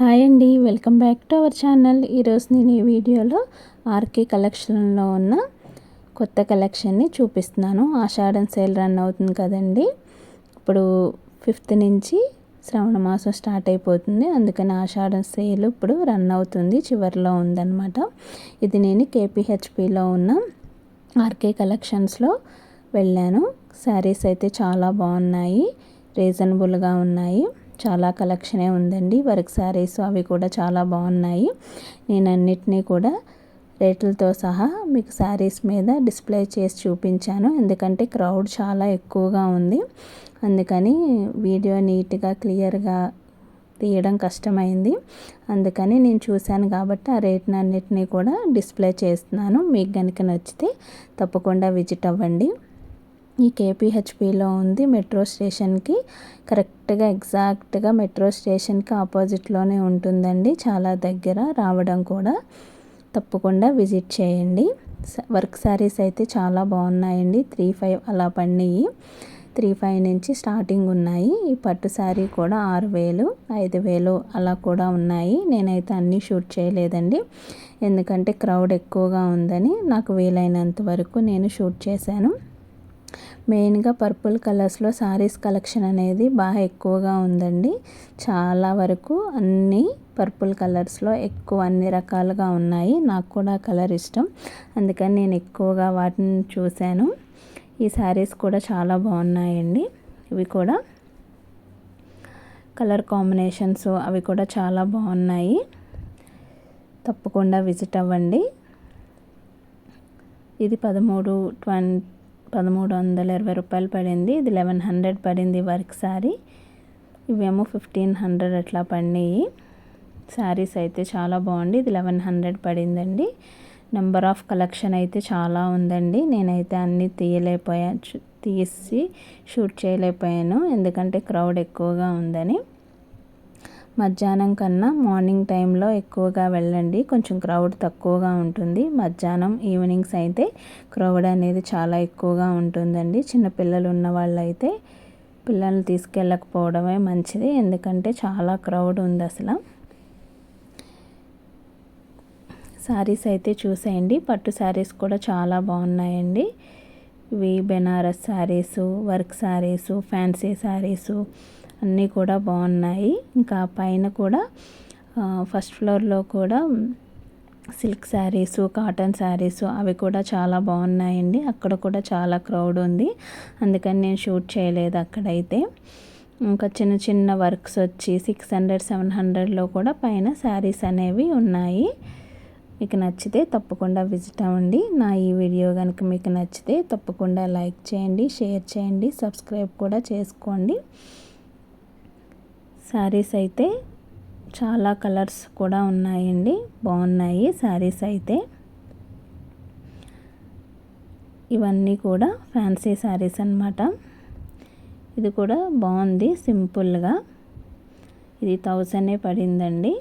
Hi అండి, welcome back to our channel. ఈరోజు నేను ఈ వీడియోలో ఆర్కే కలెక్షన్లో ఉన్న కొత్త కలెక్షన్ని చూపిస్తున్నాను. ఆషాఢం సేల్ రన్ అవుతుంది కదండి. ఇప్పుడు 5th నుంచి శ్రావణ మాసం స్టార్ట్ అయిపోతుంది. అందుకని ఆషాఢం సేల్ ఇప్పుడు రన్ అవుతుంది, చివరిలో ఉందన్నమాట. ఇది నేను కేపీహెచ్పిలో ఉన్న ఆర్కే కలెక్షన్స్లో వెళ్ళాను. శారీస్ అయితే చాలా బాగున్నాయి, రీజనబుల్గా ఉన్నాయి. చాలా కలెక్షనే ఉందండి. వర్క్ శారీస్ అవి కూడా చాలా బాగున్నాయి. నేను అన్నిటినీ కూడా రేట్లతో సహా మీకు శారీస్ మీద డిస్ప్లే చేసి చూపించాను. ఎందుకంటే క్రౌడ్ చాలా ఎక్కువగా ఉంది. అందుకని వీడియో నీట్గా క్లియర్గా తీయడం కష్టమైంది. అందుకని నేను చూశాను కాబట్టి ఆ రేట్ని అన్నిటినీ కూడా డిస్ప్లే చేస్తున్నాను. మీకు కనుక నచ్చితే తప్పకుండా విజిట్ అవ్వండి. ఈ కేపీహెచ్పిలో ఉంది, మెట్రో స్టేషన్కి కరెక్ట్గా ఎగ్జాక్ట్గా మెట్రో స్టేషన్కి ఆపోజిట్లోనే ఉంటుందండి. చాలా దగ్గర, రావడం కూడా తప్పకుండా విజిట్ చేయండి. వర్క్ శారీస్ అయితే చాలా బాగున్నాయండి. 3,500 అలా పడినాయి. 3,500 నుంచి స్టార్టింగ్ ఉన్నాయి. ఈ పట్టు శారీ కూడా 6,000, 5,000 అలా కూడా ఉన్నాయి. నేనైతే అన్నీ షూట్ చేయలేదండి, ఎందుకంటే క్రౌడ్ ఎక్కువగా ఉందని. నాకు వీలైనంత వరకు నేను షూట్ చేశాను. మెయిన్గా పర్పుల్ కలర్స్లో శారీస్ కలెక్షన్ అనేది బాగా ఎక్కువగా ఉందండి. చాలా వరకు అన్నీ పర్పుల్ కలర్స్లో ఎక్కువ అన్ని రకాలుగా ఉన్నాయి. నాకు కూడా కలర్ ఇష్టం, అందుకని నేను ఎక్కువగా వాటిని చూశాను. ఈ శారీస్ కూడా చాలా బాగున్నాయండి. ఇవి కూడా కలర్ కాంబినేషన్స్ అవి కూడా చాలా బాగున్నాయి. తప్పకుండా విజిట్ అవ్వండి. ఇది 1,320 రూపాయలు పడింది. ఇది 1,100 పడింది వర్క్ శారీ. ఇవేమో 1,500 అట్లా పడినాయి. శారీస్ అయితే చాలా బాగుంది. ఇది 1,100 పడిందండి. నెంబర్ ఆఫ్ కలెక్షన్ అయితే చాలా ఉందండి. నేనైతే అన్నీ తీసి షూట్ చేయలేకపోయాను, ఎందుకంటే క్రౌడ్ ఎక్కువగా ఉందని. మధ్యాహ్నం కన్నా మార్నింగ్ టైంలో ఎక్కువగా వెళ్ళండి, కొంచెం క్రౌడ్ తక్కువగా ఉంటుంది. మధ్యాహ్నం ఈవినింగ్స్ అయితే క్రౌడ్ అనేది చాలా ఎక్కువగా ఉంటుందండి. చిన్నపిల్లలు ఉన్న వాళ్ళైతే పిల్లల్ని తీసుకెళ్ళకపోవడమే మంచిది, ఎందుకంటే చాలా క్రౌడ్ ఉంది అసలు. శారీస్ అయితే చూసేయండి. పట్టు శారీస్ కూడా చాలా బాగున్నాయండి. ఇవి బెనారస్ శారీసు, వర్క్ శారీసు, ఫ్యాన్సీ శారీసు అన్నీ కూడా బాగున్నాయి. ఇంకా పైన కూడా ఫస్ట్ ఫ్లోర్లో కూడా సిల్క్ శారీసు, కాటన్ శారీసు అవి కూడా చాలా బాగున్నాయండి. అక్కడ కూడా చాలా క్రౌడ్ ఉంది, అందుకని నేను షూట్ చేయలేదు అక్కడైతే. ఇంకా చిన్న చిన్న వర్క్స్ వచ్చి 600, 700లో కూడా పైన శారీస్ అనేవి ఉన్నాయి. మీకు నచ్చితే తప్పకుండా విజిట్ అవ్వండి. నా ఈ వీడియో కనుక మీకు నచ్చితే తప్పకుండా లైక్ చేయండి, షేర్ చేయండి, సబ్స్క్రైబ్ కూడా చేసుకోండి. శారీస్ అయితే చాలా కలర్స్ కూడా ఉన్నాయండి, బాగున్నాయి శారీస్ అయితే. ఇవన్నీ కూడా ఫ్యాన్సీ శారీస్ అన్నమాట. ఇది కూడా బాగుంది, సింపుల్గా. ఇది 1,000 పడిందండి.